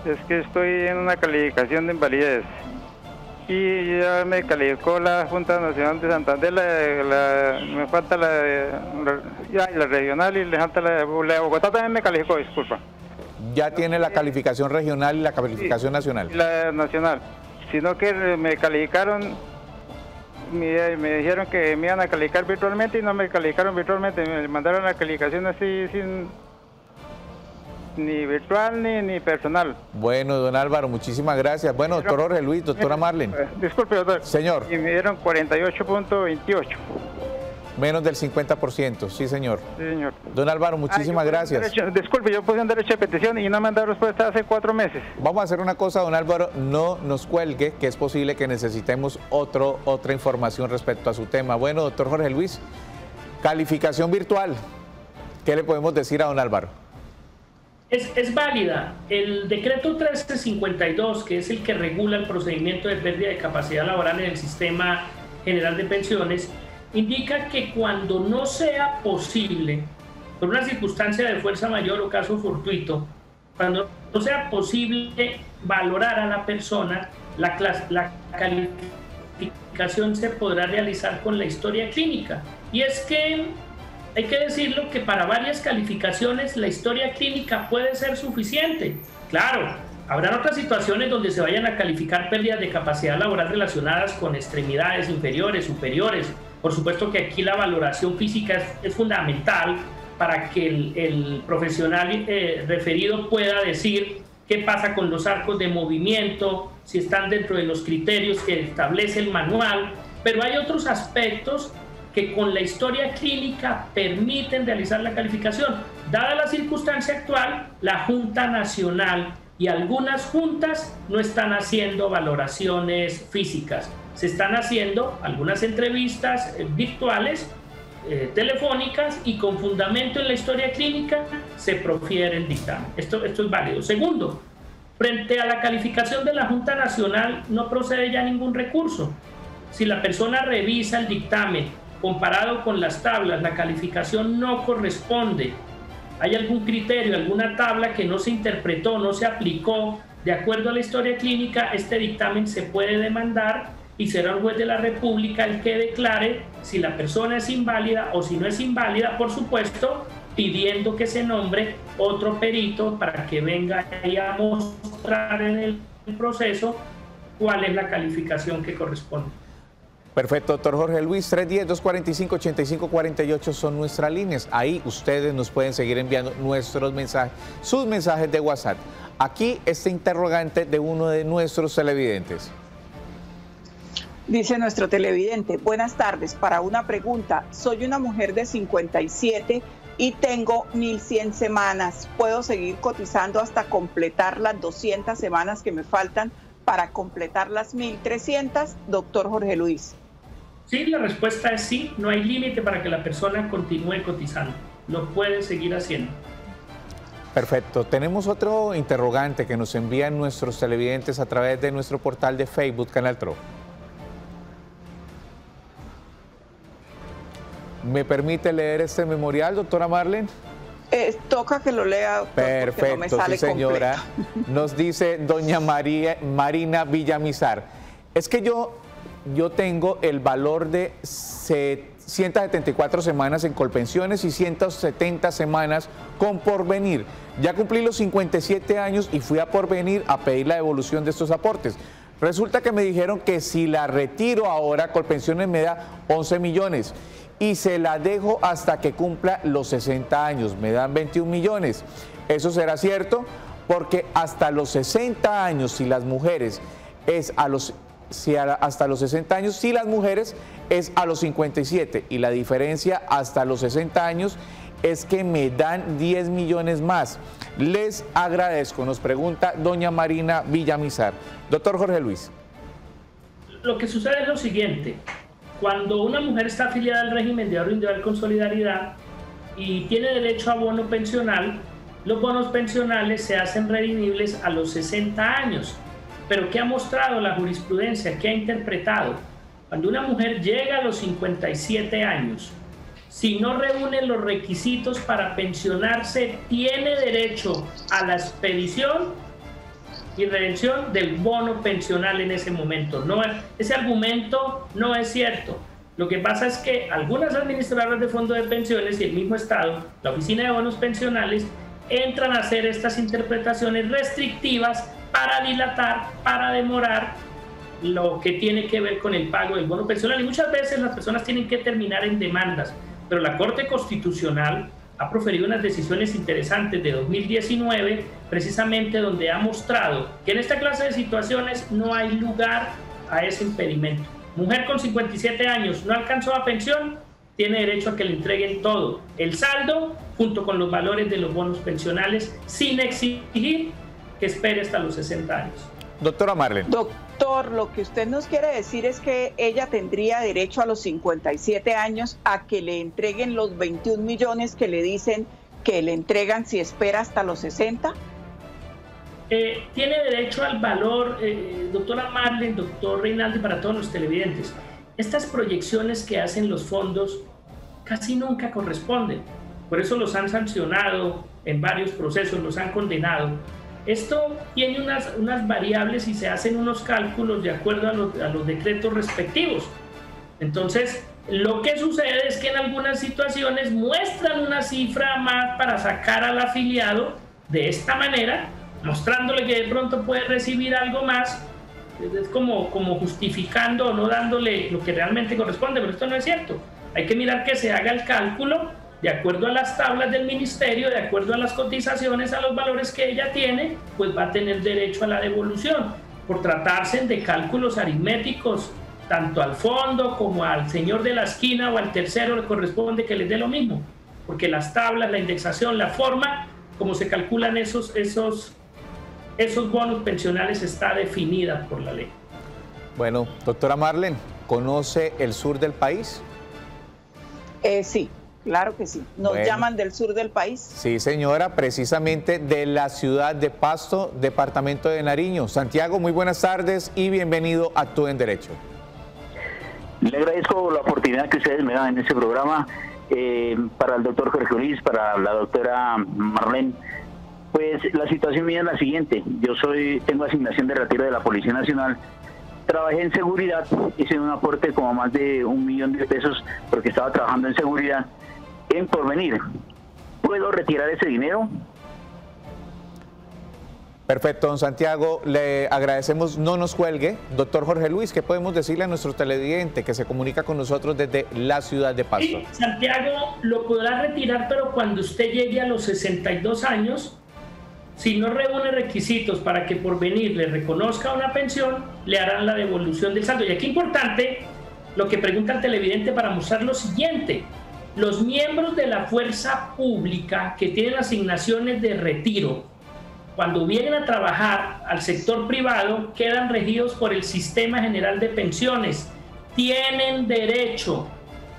Es que estoy en una calificación de invalidez y ya me calificó la Junta Nacional de Santander, me falta la regional y le falta la de Bogotá también me calificó, disculpa. Ya tiene la calificación regional y la calificación nacional. Y la nacional, sino que me calificaron, me dijeron que me iban a calificar virtualmente y no me calificaron virtualmente, me mandaron la calificación así sin ni virtual ni personal. Bueno, don Álvaro, muchísimas gracias. Bueno, doctor Jorge Luis, doctora Marlene. Disculpe, doctor. Señor. Y me dieron 48.28. Menos del 50%, sí, señor. Sí, señor. Don Álvaro, muchísimas gracias. Disculpe, yo puse un derecho de petición y no me han dado respuesta hace 4 meses. Vamos a hacer una cosa, don Álvaro, no nos cuelgue, que es posible que necesitemos otra información respecto a su tema. Bueno, doctor Jorge Luis, calificación virtual, ¿qué le podemos decir a don Álvaro? Es válida. El decreto 1352, que es el que regula el procedimiento de pérdida de capacidad laboral en el Sistema General de Pensiones, indica que cuando no sea posible, por una circunstancia de fuerza mayor o caso fortuito, cuando no sea posible valorar a la persona, la calificación se podrá realizar con la historia clínica. Y es que hay que decirlo que para varias calificaciones la historia clínica puede ser suficiente. Claro, habrán otras situaciones donde se vayan a calificar pérdidas de capacidad laboral relacionadas con extremidades inferiores, superiores. Por supuesto que aquí la valoración física es fundamental para que el profesional referido pueda decir qué pasa con los arcos de movimiento, si están dentro de los criterios que establece el manual, pero hay otros aspectos que con la historia clínica permiten realizar la calificación. Dada la circunstancia actual, la Junta Nacional y algunas juntas no están haciendo valoraciones físicas. Se están haciendo algunas entrevistas virtuales, telefónicas, y con fundamento en la historia clínica se profiere el dictamen. Esto es válido. Segundo, frente a la calificación de la Junta Nacional no procede ya ningún recurso. Si la persona revisa el dictamen comparado con las tablas, la calificación no corresponde hay algún criterio, alguna tabla que no se interpretó, no se aplicó de acuerdo a la historia clínica, este dictamen se puede demandar y será un juez de la República el que declare si la persona es inválida o si no es inválida, por supuesto, pidiendo que se nombre otro perito para que venga ahí a mostrar en el proceso cuál es la calificación que corresponde. Perfecto, doctor Jorge Luis. 310-245-8548 son nuestras líneas. Ahí ustedes nos pueden seguir enviando nuestros mensajes, sus mensajes de WhatsApp. Aquí este interrogante de uno de nuestros televidentes. Dice nuestro televidente: buenas tardes, para una pregunta, soy una mujer de 57 y tengo 1100 semanas. ¿Puedo seguir cotizando hasta completar las 200 semanas que me faltan para completar las 1300? Doctor Jorge Luis. Sí, la respuesta es sí, no hay límite para que la persona continúe cotizando, lo puede seguir haciendo. Perfecto, tenemos otro interrogante que nos envían nuestros televidentes a través de nuestro portal de Facebook, Canal TRO. ¿Me permite leer este memorial, doctora Marlene? Toca que lo lea, doctor. Perfecto, no me sale sí, señora. completo. Nos dice doña Marina Villamizar. Es que yo tengo el valor de 174 semanas en Colpensiones y 170 semanas con Porvenir. Ya cumplí los 57 años y fui a Porvenir a pedir la devolución de estos aportes. Resulta que me dijeron que si la retiro ahora, Colpensiones me da 11 millones. Y se la dejo hasta que cumpla los 60 años, me dan 21 millones. ¿Eso será cierto? Porque hasta los 60 años, si las mujeres es hasta los 60 años, si las mujeres es a los 57, y la diferencia hasta los 60 años es que me dan 10 millones más. Les agradezco, nos pregunta doña Marina Villamizar. Doctor Jorge Luis. Lo que sucede es lo siguiente: cuando una mujer está afiliada al régimen de ahorro individual con solidaridad y tiene derecho a bono pensional, los bonos pensionales se hacen redimibles a los 60 años. Pero ¿qué ha mostrado la jurisprudencia? ¿Qué ha interpretado? Cuando una mujer llega a los 57 años, si no reúne los requisitos para pensionarse, tiene derecho a la expedición y redención del bono pensional en ese momento. No, ese argumento no es cierto. Lo que pasa es que algunas administradoras de fondos de pensiones y el mismo Estado, la Oficina de Bonos Pensionales, entran a hacer estas interpretaciones restrictivas para dilatar, para demorar lo que tiene que ver con el pago del bono pensional. Y muchas veces las personas tienen que terminar en demandas, pero la Corte Constitucional ha proferido unas decisiones interesantes de 2019, precisamente donde ha mostrado que en esta clase de situaciones no hay lugar a ese impedimento. Mujer con 57 años no alcanzó a pensión, tiene derecho a que le entreguen todo, el saldo junto con los valores de los bonos pensionales, sin exigir que espere hasta los 60 años. Doctora Marlene. Doctor, lo que usted nos quiere decir es que ella tendría derecho a los 57 años a que le entreguen los 21 millones que le dicen que le entregan si espera hasta los 60. Tiene derecho al valor, doctora Marlene, doctor Reinaldo, y para todos los televidentes. Estas proyecciones que hacen los fondos casi nunca corresponden. Por eso los han sancionado en varios procesos, los han condenado. Esto tiene unas variables y se hacen unos cálculos de acuerdo a los decretos respectivos. Entonces, lo que sucede es que en algunas situaciones muestran una cifra más para sacar al afiliado de esta manera, mostrándole que de pronto puede recibir algo más. Es como justificando o no dándole lo que realmente corresponde, pero esto no es cierto. Hay que mirar que se haga el cálculo de acuerdo a las tablas del ministerio, de acuerdo a las cotizaciones, a los valores que ella tiene, pues va a tener derecho a la devolución. Por tratarse de cálculos aritméticos, tanto al fondo como al señor de la esquina o al tercero le corresponde que les dé lo mismo, porque las tablas, la indexación, la forma como se calculan esos bonos pensionales está definida por la ley. Bueno, doctora Marlene, ¿conoce el sur del país? Sí. Claro que sí. Nos llaman del sur del país. Sí, señora, precisamente de la ciudad de Pasto, departamento de Nariño. Santiago, muy buenas tardes y bienvenido a Actúe en Derecho. Le agradezco la oportunidad que ustedes me dan en este programa. para el doctor Jorge Luis, para la doctora Marlene. Pues la situación mía es la siguiente: yo tengo asignación de retiro de la Policía Nacional, trabajé en seguridad, hice un aporte como más de 1 millón de pesos porque estaba trabajando en seguridad en Porvenir. ¿Puedo retirar ese dinero? Perfecto, don Santiago, le agradecemos, no nos cuelgue. Doctor Jorge Luis, ¿qué podemos decirle a nuestro televidente que se comunica con nosotros desde la ciudad de Pasto? Sí, Santiago lo podrá retirar, pero cuando usted llegue a los 62 años, si no reúne requisitos para que Porvenir le reconozca una pensión, le harán la devolución del saldo. Y aquí importante lo que pregunta el televidente para mostrar lo siguiente: los miembros de la fuerza pública que tienen asignaciones de retiro, cuando vienen a trabajar al sector privado, quedan regidos por el Sistema General de Pensiones. Tienen derecho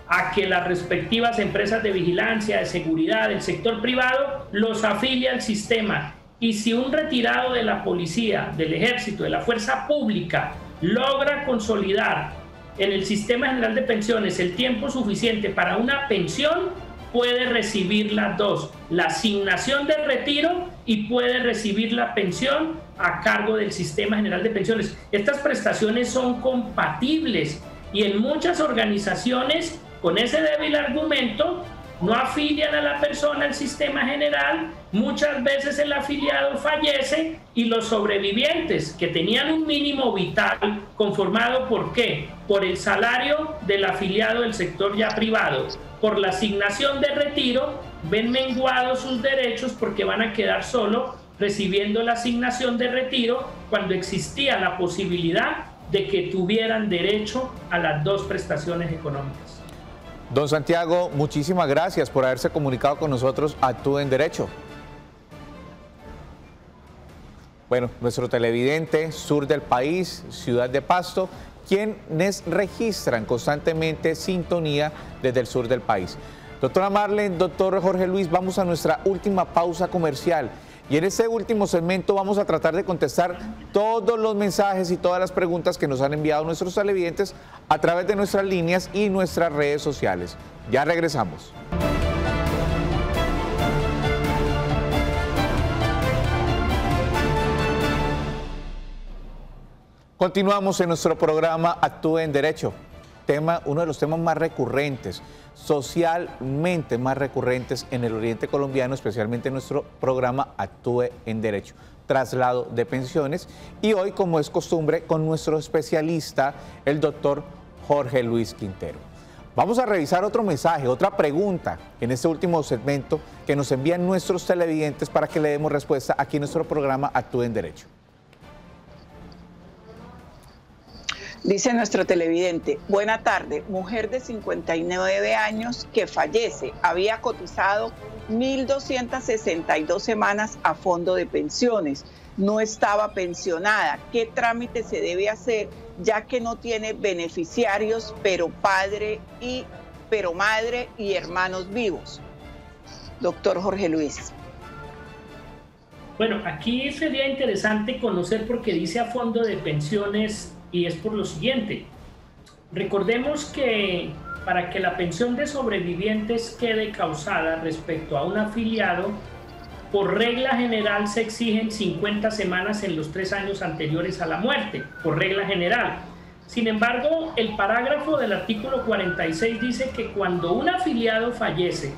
a que las respectivas empresas de vigilancia, de seguridad, del sector privado, los afilie al sistema. Y si un retirado de la policía, del ejército, de la fuerza pública, logra consolidar en el Sistema General de Pensiones el tiempo suficiente para una pensión, puede recibir las dos: la asignación de retiro y puede recibir la pensión a cargo del Sistema General de Pensiones. Estas prestaciones son compatibles y en muchas organizaciones, con ese débil argumento, no afilian a la persona al sistema general. Muchas veces el afiliado fallece y los sobrevivientes, que tenían un mínimo vital conformado ¿por qué? Por el salario del afiliado del sector ya privado, por la asignación de retiro, ven menguados sus derechos porque van a quedar solo recibiendo la asignación de retiro cuando existía la posibilidad de que tuvieran derecho a las dos prestaciones económicas. Don Santiago, muchísimas gracias por haberse comunicado con nosotros. Actúe en Derecho. Bueno, nuestro televidente, sur del país, ciudad de Pasto, quienes registran constantemente sintonía desde el sur del país. Doctora Marlene, doctor Jorge Luis, vamos a nuestra última pausa comercial. Y en este último segmento vamos a tratar de contestar todos los mensajes y todas las preguntas que nos han enviado nuestros televidentes a través de nuestras líneas y nuestras redes sociales. Ya regresamos. Continuamos en nuestro programa Actúe en Derecho. Uno de los temas más recurrentes, socialmente más recurrentes en el oriente colombiano, especialmente en nuestro programa Actúe en Derecho, traslado de pensiones. Y hoy, como es costumbre, con nuestro especialista, el doctor Jorge Luis Quintero. Vamos a revisar otro mensaje, otra pregunta en este último segmento que nos envían nuestros televidentes para que le demos respuesta aquí en nuestro programa Actúe en Derecho. Dice nuestro televidente: buena tarde, mujer de 59 años que fallece, había cotizado 1.262 semanas a fondo de pensiones, no estaba pensionada, ¿qué trámite se debe hacer ya que no tiene beneficiarios, pero madre y hermanos vivos? Doctor Jorge Luis. Bueno, aquí sería interesante conocer porque dice a fondo de pensiones. Y es por lo siguiente: recordemos que para que la pensión de sobrevivientes quede causada respecto a un afiliado, por regla general se exigen 50 semanas en los 3 años anteriores a la muerte, por regla general. Sin embargo, el parágrafo del artículo 46 dice que cuando un afiliado fallece,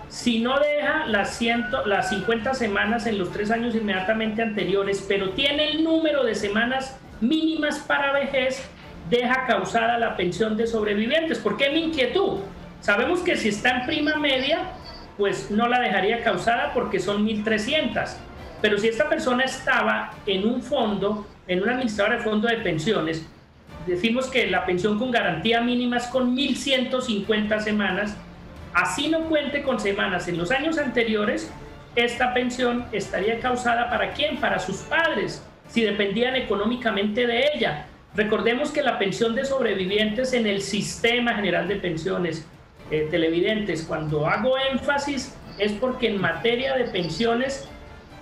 si no deja las 50 semanas en los 3 años inmediatamente anteriores, pero tiene el número de semanas mínimas para vejez, deja causada la pensión de sobrevivientes. ¿Por qué mi inquietud? Sabemos que si está en prima media, pues no la dejaría causada porque son 1.300. Pero si esta persona estaba en un fondo, en una administradora de fondo de pensiones, decimos que la pensión con garantía mínima es con 1.150 semanas, así no cuente con semanas en los años anteriores, esta pensión estaría causada ¿para quién? Para sus padres, si dependían económicamente de ella. Recordemos que la pensión de sobrevivientes en el Sistema General de Pensiones, televidentes, cuando hago énfasis es porque en materia de pensiones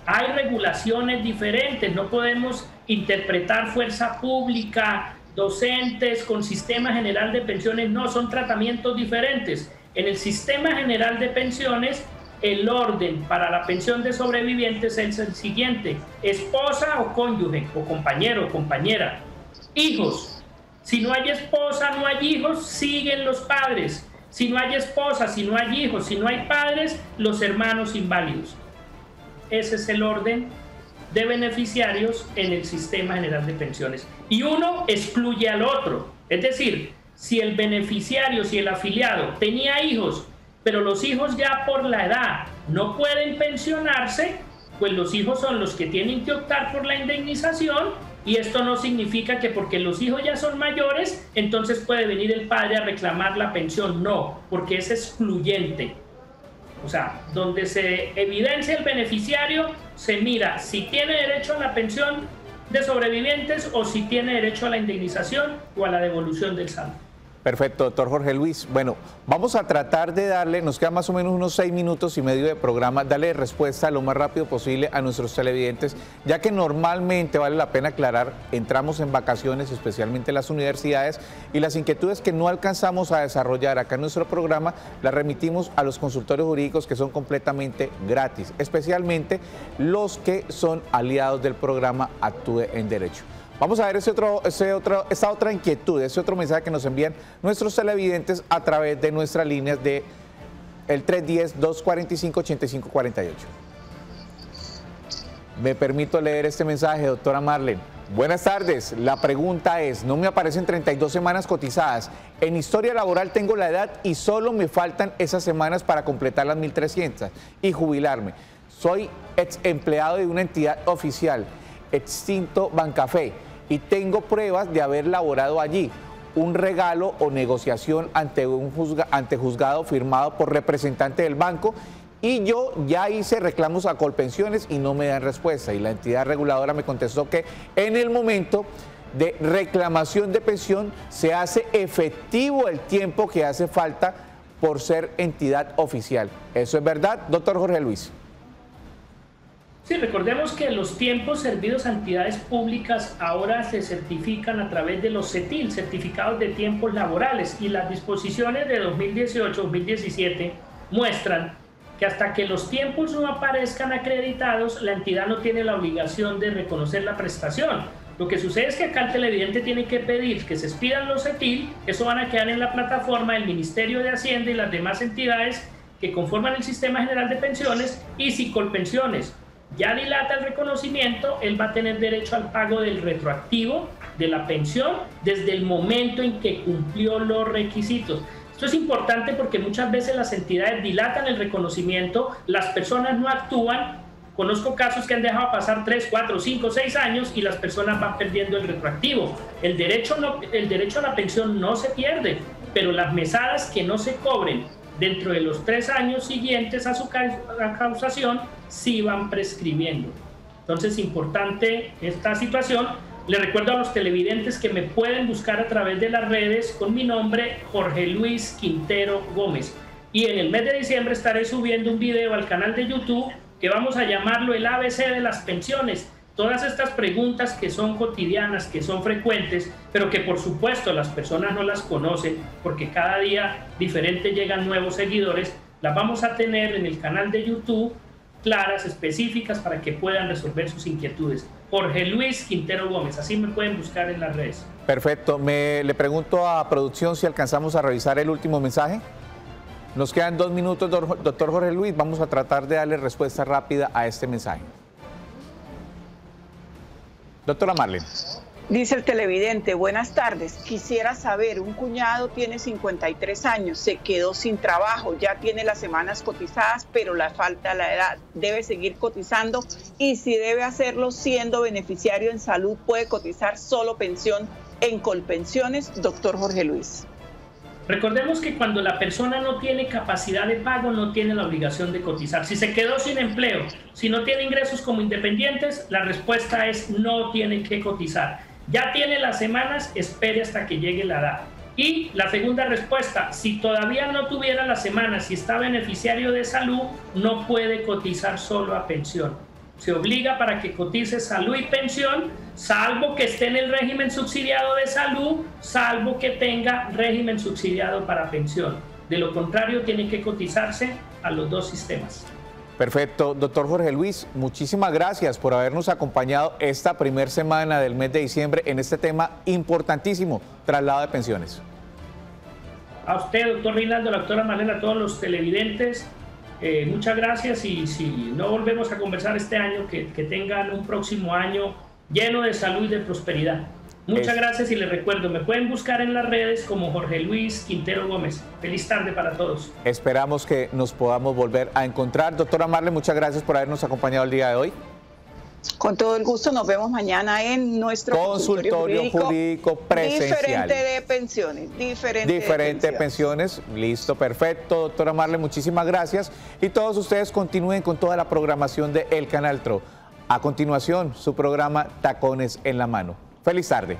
hay regulaciones diferentes, no podemos interpretar fuerza pública, docentes con Sistema General de Pensiones, no, son tratamientos diferentes. En el Sistema General de Pensiones, el orden para la pensión de sobrevivientes es el siguiente: esposa o cónyuge, o compañero o compañera. Hijos. Si no hay esposa, no hay hijos, siguen los padres. Si no hay esposa, si no hay hijos, si no hay padres, los hermanos inválidos. Ese es el orden de beneficiarios en el Sistema General de Pensiones. Y uno excluye al otro. Es decir, si el beneficiario, si el afiliado tenía hijos, pero los hijos ya por la edad no pueden pensionarse, pues los hijos son los que tienen que optar por la indemnización, y esto no significa que porque los hijos ya son mayores, entonces puede venir el padre a reclamar la pensión. No, porque es excluyente. O sea, donde se evidencia el beneficiario, se mira si tiene derecho a la pensión de sobrevivientes o si tiene derecho a la indemnización o a la devolución del saldo. Perfecto, doctor Jorge Luis. Bueno, vamos a tratar de darle, nos quedan más o menos unos 6 minutos y medio de programa, darle respuesta lo más rápido posible a nuestros televidentes, ya que normalmente, vale la pena aclarar, entramos en vacaciones, especialmente en las universidades, y las inquietudes que no alcanzamos a desarrollar acá en nuestro programa, las remitimos a los consultorios jurídicos, que son completamente gratis, especialmente los que son aliados del programa Actúe en Derecho. Vamos a ver esta otra inquietud, ese otro mensaje que nos envían nuestros televidentes a través de nuestras líneas de el 310-245-8548. Me permito leer este mensaje, doctora Marlene. Buenas tardes, la pregunta es, no me aparecen 32 semanas cotizadas. En historia laboral tengo la edad y solo me faltan esas semanas para completar las 1.300 y jubilarme. Soy ex empleado de una entidad oficial, extinto Bancafé, y tengo pruebas de haber laborado allí. Un regalo o negociación ante juzgado firmado por representante del banco, y yo ya hice reclamos a Colpensiones y no me dan respuesta, y la entidad reguladora me contestó que en el momento de reclamación de pensión se hace efectivo el tiempo que hace falta por ser entidad oficial. ¿Eso es verdad, doctor Jorge Luis? Sí, recordemos que los tiempos servidos a entidades públicas ahora se certifican a través de los CETIL, certificados de tiempos laborales, y las disposiciones de 2018-2017 muestran que hasta que los tiempos no aparezcan acreditados, la entidad no tiene la obligación de reconocer la prestación. Lo que sucede es que acá el televidente tiene que pedir que se expidan los CETIL, eso van a quedar en la plataforma del Ministerio de Hacienda y las demás entidades que conforman el Sistema General de Pensiones, y si Colpensiones ya dilata el reconocimiento, él va a tener derecho al pago del retroactivo de la pensión desde el momento en que cumplió los requisitos. Esto es importante porque muchas veces las entidades dilatan el reconocimiento, las personas no actúan. Conozco casos que han dejado pasar 3, 4, 5, 6 años y las personas van perdiendo el retroactivo. El derecho a la pensión no se pierde, pero las mesadas que no se cobren dentro de los 3 años siguientes a su causación sí van prescribiendo. Entonces, importante esta situación. Les recuerdo a los televidentes que me pueden buscar a través de las redes con mi nombre, Jorge Luis Quintero Gómez. Y en el mes de diciembre estaré subiendo un video al canal de YouTube que vamos a llamarlo el ABC de las pensiones. Todas estas preguntas que son cotidianas, que son frecuentes, pero que por supuesto las personas no las conocen porque cada día diferente llegan nuevos seguidores, las vamos a tener en el canal de YouTube claras, específicas, para que puedan resolver sus inquietudes. Jorge Luis Quintero Gómez, así me pueden buscar en las redes. Perfecto. Le pregunto a producción si alcanzamos a revisar el último mensaje. Nos quedan 2 minutos, doctor Jorge Luis. Vamos a tratar de darle respuesta rápida a este mensaje. Doctora Marlene. Dice el televidente, buenas tardes, quisiera saber, un cuñado tiene 53 años, se quedó sin trabajo, ya tiene las semanas cotizadas, pero le falta la edad, ¿debe seguir cotizando? Y si debe hacerlo siendo beneficiario en salud, ¿puede cotizar solo pensión en Colpensiones? Doctor Jorge Luis. Recordemos que cuando la persona no tiene capacidad de pago, no tiene la obligación de cotizar. Si se quedó sin empleo, si no tiene ingresos como independientes, la respuesta es no tienen que cotizar. Ya tiene las semanas, espere hasta que llegue la edad. Y la segunda respuesta, si todavía no tuviera las semanas, si está beneficiario de salud, no puede cotizar solo a pensión. Se obliga para que cotice salud y pensión, salvo que esté en el régimen subsidiado de salud, salvo que tenga régimen subsidiado para pensión. De lo contrario, tiene que cotizarse a los dos sistemas. Perfecto. Doctor Jorge Luis, muchísimas gracias por habernos acompañado esta primera semana del mes de diciembre en este tema importantísimo, traslado de pensiones. A usted, doctor Reinaldo, la doctora Marlene, a todos los televidentes, muchas gracias, y si no volvemos a conversar este año, que tengan un próximo año lleno de salud y de prosperidad. Muchas gracias, y les recuerdo, me pueden buscar en las redes como Jorge Luis Quintero Gómez. Feliz tarde para todos. Esperamos que nos podamos volver a encontrar. Doctora Marlene, muchas gracias por habernos acompañado el día de hoy. Con todo el gusto, nos vemos mañana en nuestro consultorio jurídico presencial. Diferente de pensiones. Diferente de pensiones. Listo, perfecto. Doctora Marlene, muchísimas gracias. Y todos ustedes continúen con toda la programación de El Canal TRO. A continuación, su programa Tacones en la Mano. Feliz tarde.